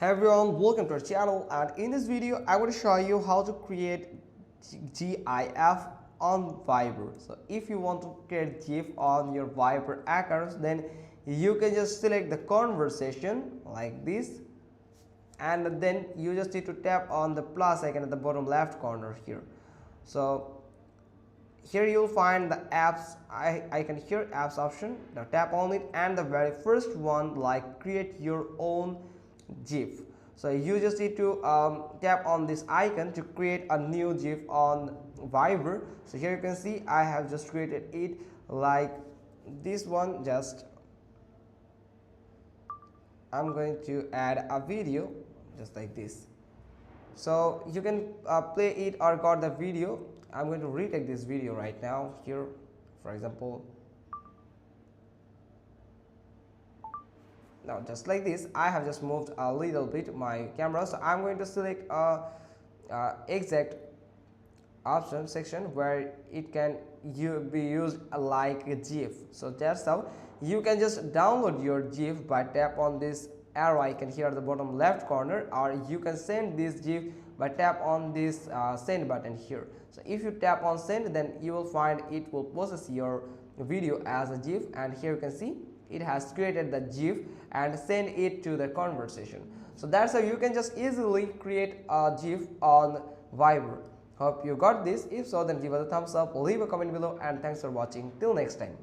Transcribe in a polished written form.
Hey everyone, welcome to our channel, and in this video I want to show you how to create GIF on Viber. So if you want to create GIF on your Viber accounts, then you can just select the conversation like this, and then you just need to tap on the plus icon at the bottom left corner here. So here you'll find the apps icon here, apps option. Now tap on it, and the very first one, like create your own GIF. So you just need to tap on this icon to create a new GIF on Viber. So here you can see I have just created it like this one. Just I'm going to add a video just like this. So you can play it or record the video. I'm going to retake this video right now here, for example. Now just like this, I have just moved a little bit my camera, so I'm going to select a exact option section where it can be used like a GIF. So that's how you can just download your GIF by tap on this arrow icon here at the bottom left corner, or you can send this GIF by tap on this send button here. So if you tap on send, then you will find it will process your video as a GIF, and here you can see it has created the GIF and send it to the conversation. So that's how you can just easily create a GIF on Viber. Hope you got this. If so, then give us a thumbs up, leave a comment below, and thanks for watching. Till next time.